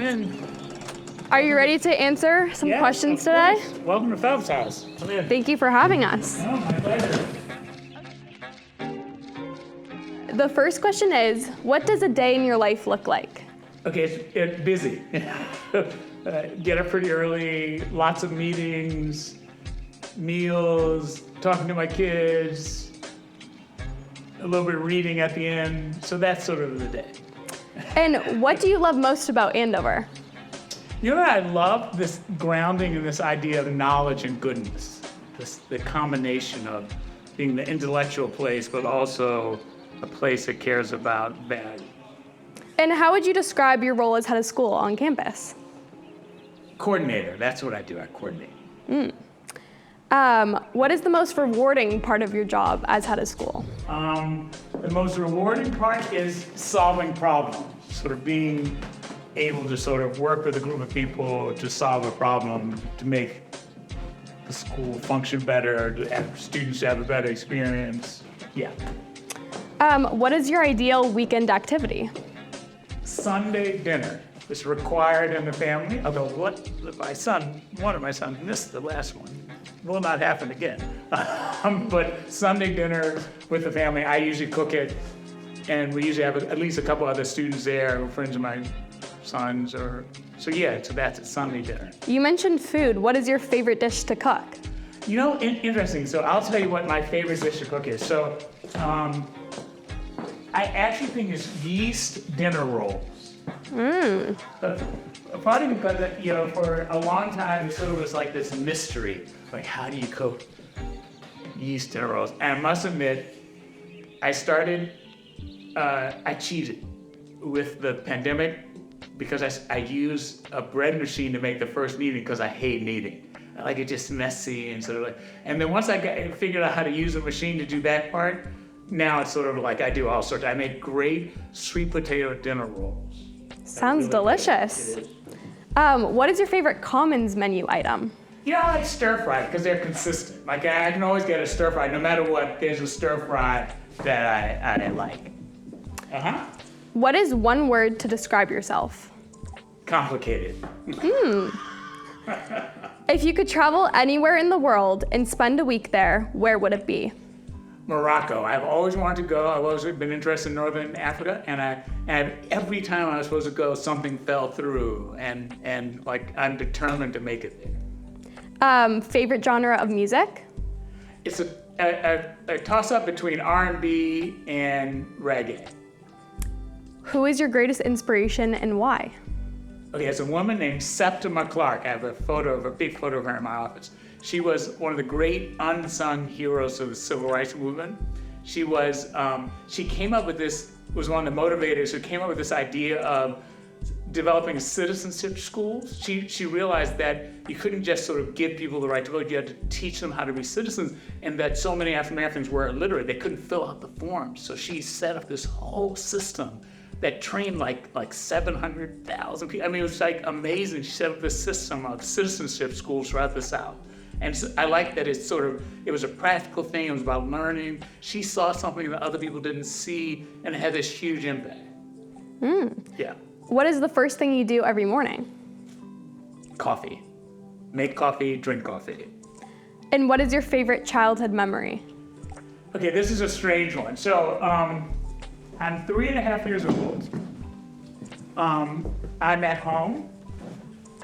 in. Are you ready to answer some questions today? Welcome to Phelps House. Come in. Thank you for having us. Oh, my pleasure. The first question is, what does a day in your life look like? Okay, it's busy. Get up pretty early, lots of meetings, meals, talking to my kids, a little bit of reading at the end. So that's sort of the day. And what do you love most about Andover? You know what I love? This grounding in this idea of knowledge and goodness. The combination of being the intellectual place, but also a place that cares about value. And how would you describe your role as head of school on campus? Coordinator, that's what I do, I coordinate. What is the most rewarding part of your job as head of school? The most rewarding part is solving problems, sort of being able to sort of work with a group of people to solve a problem, to make the school function better, to have students have a better experience. Yeah. What is your ideal weekend activity? Sunday dinner is required in the family, although one of my sons missed the last one. Will not happen again. But Sunday dinner with the family, I usually cook it, and we usually have at least a couple other students there, friends of my sons, so that's a Sunday dinner. You mentioned food. What is your favorite dish to cook? You know, interesting. So I'll tell you what my favorite dish to cook is. So I actually think it's yeast dinner rolls. Partly because, for a long time, it sort of was like this mystery. Like, how do you cook yeast dinner rolls? And I must admit, I cheated with the pandemic because I used a bread machine to make the first kneading because I hate kneading. I like it just messy and sort of like, and then once I figured out how to use a machine to do that part, now it's sort of like I do all sorts. I make great sweet potato dinner rolls. Sounds delicious. What is your favorite commons menu item? I like stir fry because they're consistent. Like I can always get a stir fry, no matter what. There's a stir fry that I like. What is one word to describe yourself? Complicated. If you could travel anywhere in the world and spend a week there, where would it be? Morocco. I've always wanted to go. I've always been interested in Northern Africa, and every time I was supposed to go, something fell through, and like I'm determined to make it there. Favorite genre of music? It's a toss-up between R&B and reggae. Who is your greatest inspiration and why? Okay, it's a woman named Septima Clark. I have a big photo of her in my office. She was one of the great unsung heroes of the civil rights movement. She came up with this, was one of the motivators who came up with this idea of developing citizenship schools. She realized that you couldn't just sort of give people the right to vote, you had to teach them how to be citizens, and that so many African Americans were illiterate, they couldn't fill out the forms. So she set up this whole system that trained like 700,000 people. I mean, it was like amazing. She set up this system of citizenship schools throughout the South. And so I like that it was a practical thing, it was about learning. She saw something that other people didn't see, and it had this huge impact. Yeah. What is the first thing you do every morning? Coffee. Make coffee, drink coffee. And what is your favorite childhood memory? Okay, this is a strange one. So, I'm 3.5 years old. I'm at home,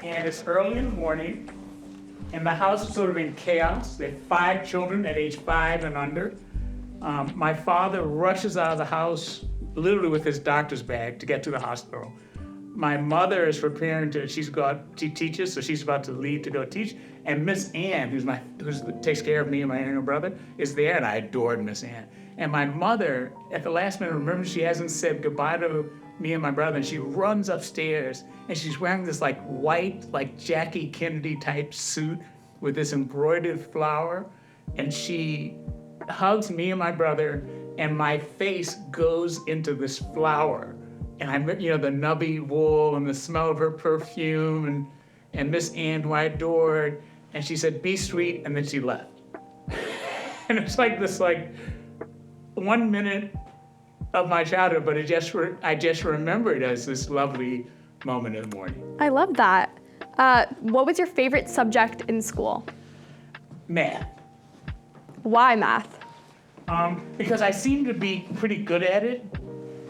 and it's early in the morning, and the house is sort of in chaos. There are 5 children at age 5 and under. My father rushes out of the house, literally with his doctor's bag, to get to the hospital. My mother is preparing she teaches, so she's about to leave to go teach. And Miss Ann, who takes care of me and my younger brother, is there, and I adored Miss Ann. And my mother, at the last minute, remembers she hasn't said goodbye to me and my brother, and she runs upstairs, and she's wearing this like white, like Jackie Kennedy type suit with this embroidered flower, and she hugs me and my brother, and my face goes into this flower. And I, the nubby wool and the smell of her perfume, and Miss Ann, who I adored, and she said, "Be sweet," and then she left. And it's like this 1 minute of my childhood, but I just remember it as this lovely moment in the morning. I love that. What was your favorite subject in school? Math. Why math? Because I seemed to be pretty good at it,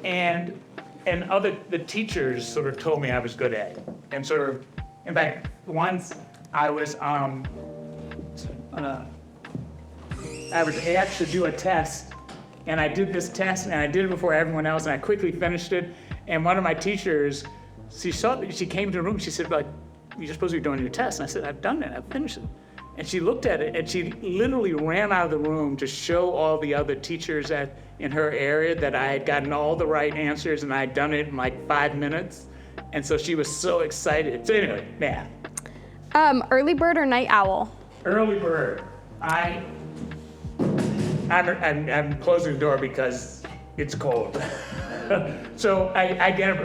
and the teachers sort of told me I was good at it. And sort of, in fact, once I was asked to do a test, and I did this test, and I did it before everyone else, and I quickly finished it. And one of my teachers, she came to the room, she said, like, "You're supposed to be doing your test." And I said, "I've done it, I've finished it." And she looked at it, and she literally ran out of the room to show all the other teachers in her area that I had gotten all the right answers, and I had done it in like 5 minutes. And so she was so excited. So anyway, math. Early bird or night owl? Early bird. I'm closing the door because it's cold. So I get up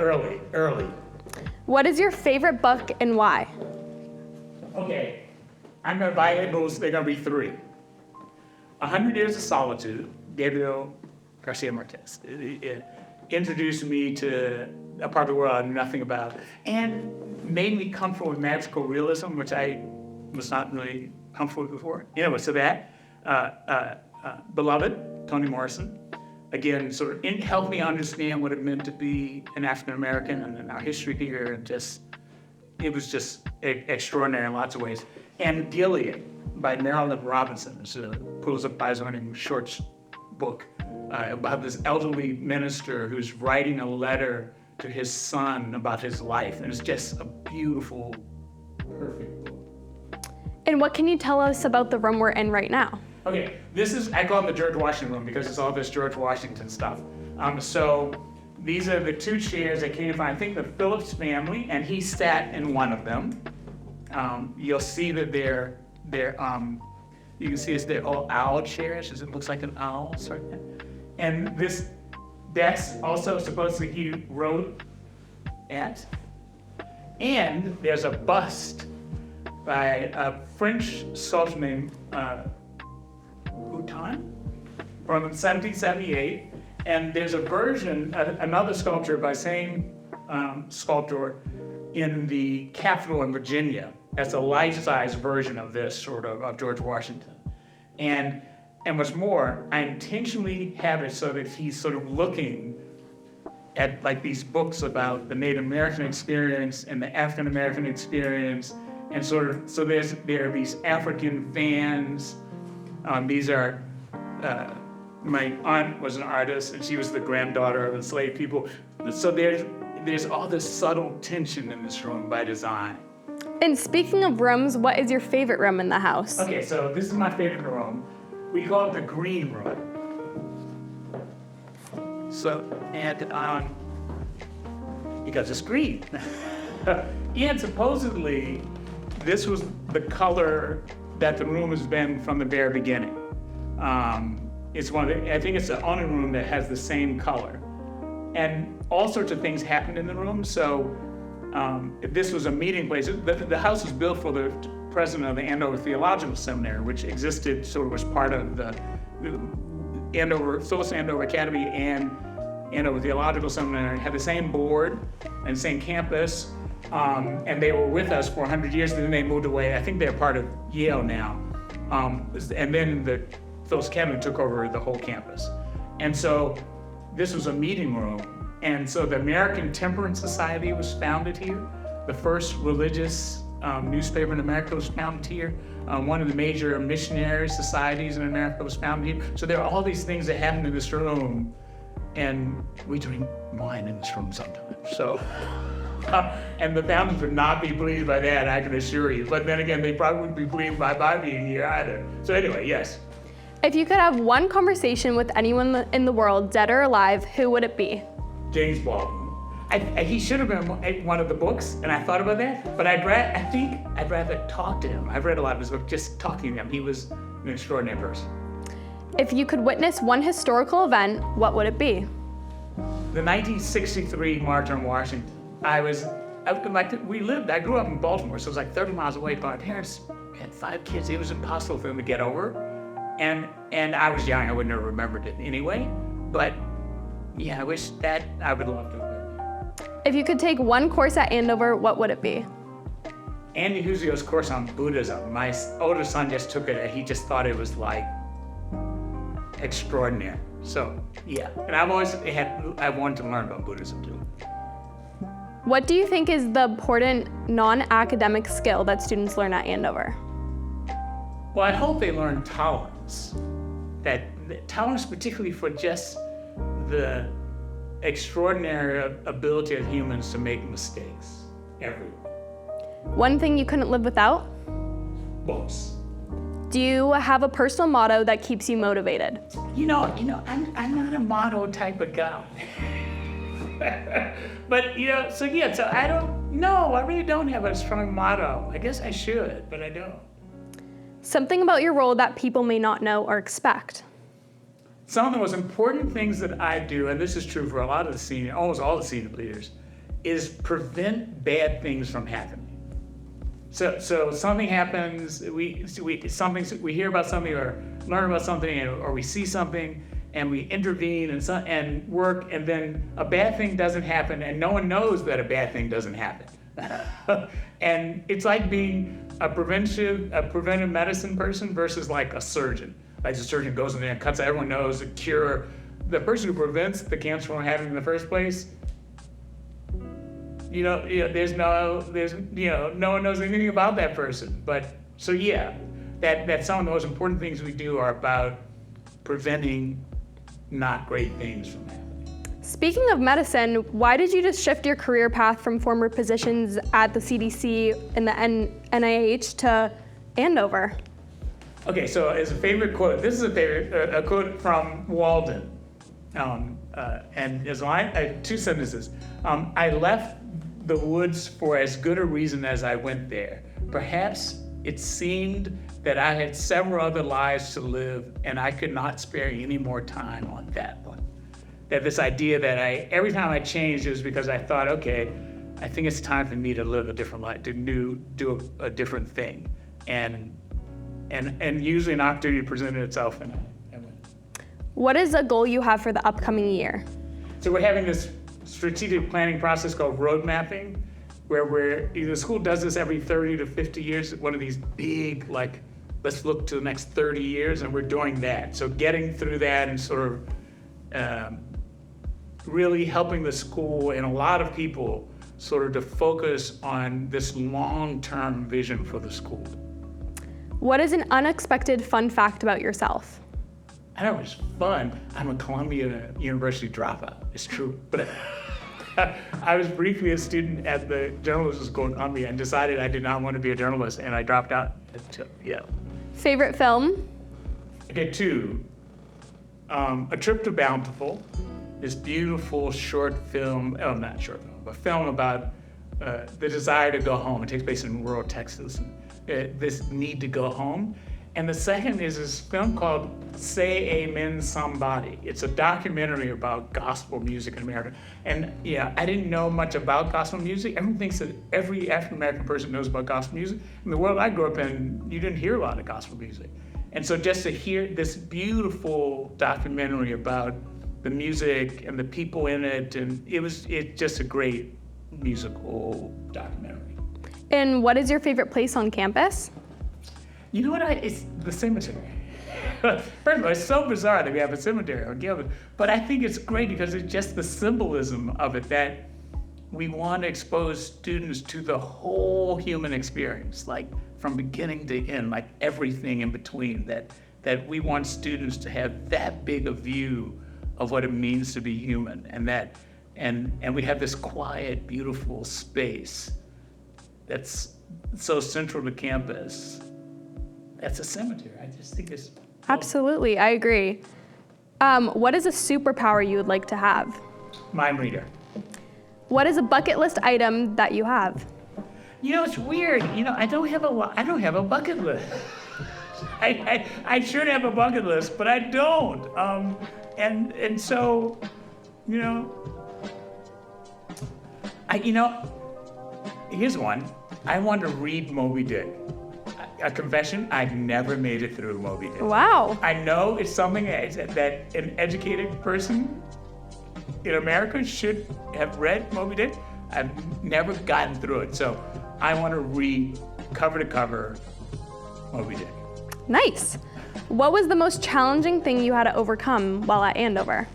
early. What is your favorite book and why? Okay, I'm gonna buy it rules, they're gonna be 3. 100 Years of Solitude, Gabriel Garcia Marquez. It introduced me to a part of the world I knew nothing about, and made me comfortable with magical realism, which I was not really comfortable with before. So that, Beloved, Toni Morrison, again, sort of helped me understand what it meant to be an African American and our history here, and it was just extraordinary in lots of ways. And Gilead by Marilyn Robinson. It's a Pulitzer Prize-winning short book about this elderly minister who's writing a letter to his son about his life. And it's just a beautiful, perfect book. And what can you tell us about the room we're in right now? Okay, I call it the George Washington room because it's all this George Washington stuff. So these are the 2 chairs that came from, I think, the Phillips family, and he sat in one of them. You'll see that they're you can see they're all owl chairs, because it looks like an owl, sort of. And this desk also supposedly he wrote at. And there's a bust by a French sculptor named Boutin from 1778. And there's a version, another sculpture by same sculptor in the Capitol in Virginia. That's a life-size version of this sort of George Washington. And what's more, I intentionally have it so that he's sort of looking at like these books about the Native American experience and the African American experience, and so there are these African fans. These are, my aunt was an artist, and she was the granddaughter of enslaved people. So there's all this subtle tension in this room by design. And speaking of rooms, what is your favorite room in the house? Okay, so this is my favorite room. We call it the green room. So, because it's green. And supposedly, this was the color that the room has been from the very beginning. It's I think it's the only room that has the same color. And all sorts of things happened in the room. So if this was a meeting place, the house was built for the president of the Andover Theological Seminary, which existed, sort of was part of the Phyllis Andover Academy and Andover Theological Seminary had the same board and same campus, and they were with us for 100 years, and then they moved away. I think they're part of Yale now. And then the Phyllis Academy took over the whole campus. And so this was a meeting room. And so the American Temperance Society was founded here. The first religious newspaper in America was founded here. One of the major missionary societies in America was founded here. So there are all these things that happen in this room, and we drink wine in this room sometimes. So, and the founders would not be pleased by that, I can assure you. But then again, they probably wouldn't be pleased by my being here either. So anyway, yes. If you could have one conversation with anyone in the world, dead or alive, who would it be? James Baldwin. He should have been one of the books, and I thought about that, but I think I'd rather talk to him. I've read a lot of his books, just talking to him. He was an extraordinary person. If you could witness one historical event, what would it be? The 1963 March on Washington. I grew up in Baltimore, so it was like 30 miles away, but my parents had 5 kids. It was impossible for them to get over, and I was young, I wouldn't have remembered it anyway, but yeah, I would love to have been. If you could take one course at Andover, what would it be? Andy Huzio's course on Buddhism. My older son just took it and he just thought it was like extraordinary. So yeah, and I wanted to learn about Buddhism too. What do you think is the important non-academic skill that students learn at Andover? Well, I hope they learn tolerance. That tolerance particularly for just the extraordinary ability of humans to make mistakes everywhere. One thing you couldn't live without? Books. Do you have a personal motto that keeps you motivated? I'm not a motto type of guy. But so I really don't have a strong motto. I guess I should, but I don't. Something about your role that people may not know or expect. Some of the most important things that I do, and this is true for a lot of almost all the senior leaders, is prevent bad things from happening. So something happens, we hear about something or learn about something, or we see something, and we intervene and work, and then a bad thing doesn't happen, and no one knows that a bad thing doesn't happen. And it's like being a preventive medicine person versus like a surgeon. Like the surgeon goes in there and cuts out, everyone knows the cure. The person who prevents the cancer from happening in the first place, no one knows anything about that person. But so yeah, that some of the most important things we do are about preventing not great things from happening. Speaking of medicine, why did you just shift your career path from former positions at the CDC and the NIH to Andover? Okay, so as a favorite quote, this is a quote from Walden, and there's two sentences. I left the woods for as good a reason as I went there. Perhaps it seemed that I had several other lives to live, and I could not spare any more time on that one. That this idea that every time I changed, it was because I thought, okay, I think it's time for me to live a different life, to do a different thing, and usually an opportunity presented itself, and I went. What is a goal you have for the upcoming year? So we're having this strategic planning process called road mapping, where the school does this every 30 to 50 years, one of these big, like, let's look to the next 30 years, and we're doing that. So getting through that and sort of really helping the school and a lot of people sort of to focus on this long-term vision for the school. What is an unexpected fun fact about yourself? I know, it's fun. I'm a Columbia University dropout. It's true. But I was briefly a student at the journalism school in Columbia and decided I did not want to be a journalist, and I dropped out. Yeah. Favorite film? Okay, two. A Trip to Bountiful, this beautiful short film, not short film, but film about the desire to go home. It takes place in rural Texas, this need to go home. And the second is this film called Say Amen Somebody. It's a documentary about gospel music in America. And yeah, I didn't know much about gospel music. Everyone thinks that every African-American person knows about gospel music. In the world I grew up in, you didn't hear a lot of gospel music. And so just to hear this beautiful documentary about the music and the people in it, and it's just a great musical documentary. And what is your favorite place on campus? You know what, it's the cemetery. First of all, it's so bizarre that we have a cemetery on campus, but I think it's great because it's just the symbolism of it that we want to expose students to the whole human experience, like from beginning to end, like everything in between, that we want students to have that big a view of what it means to be human, and we have this quiet, beautiful space that's so central to campus. That's a cemetery. I just think it's... Absolutely, I agree. What is a superpower you would like to have? Mind reader. What is a bucket list item that you have? It's weird. I don't have a bucket list. I should have a bucket list, but I don't. And so, here's one. I want to read Moby Dick. A confession, I've never made it through Moby Dick. Wow. I know it's something that an educated person in America should have read Moby Dick, I've never gotten through it. So I want to read cover to cover Moby Dick. Nice. What was the most challenging thing you had to overcome while at Andover?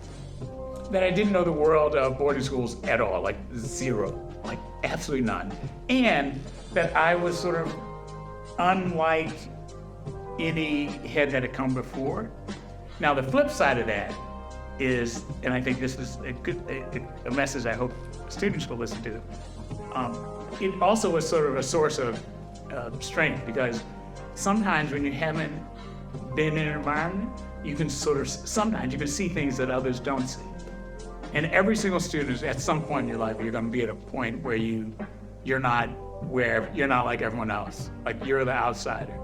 That I didn't know the world of boarding schools at all, like zero, like absolutely none. And that I was sort of unlike any head that had come before. Now the flip side of that is, and I think this is a message I hope students will listen to, it also was sort of a source of strength, because sometimes when you haven't been in an environment, you can sometimes you can see things that others don't see. And every single student, at some point in your life, you're going to be at a point where you're not like everyone else, like you're the outsider.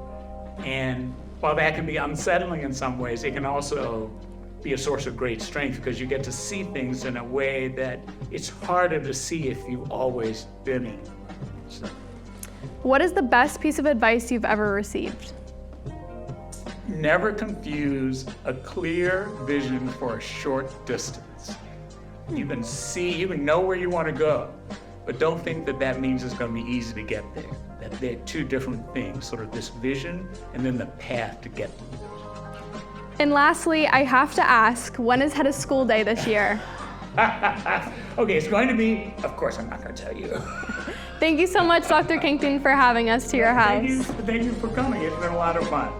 And while that can be unsettling in some ways, it can also be a source of great strength, because you get to see things in a way that it's harder to see if you've always been in. So. What is the best piece of advice you've ever received? Never confuse a clear vision for a short distance. You can know where you want to go, but don't think that that means it's going to be easy to get there. That they're two different things, sort of this vision and then the path to get there. And lastly, I have to ask, when is head of school day this year? Okay, it's going to be, of course I'm not going to tell you. Thank you so much, Dr. Kington, for having us to your house. Thank you for coming. It's been a lot of fun.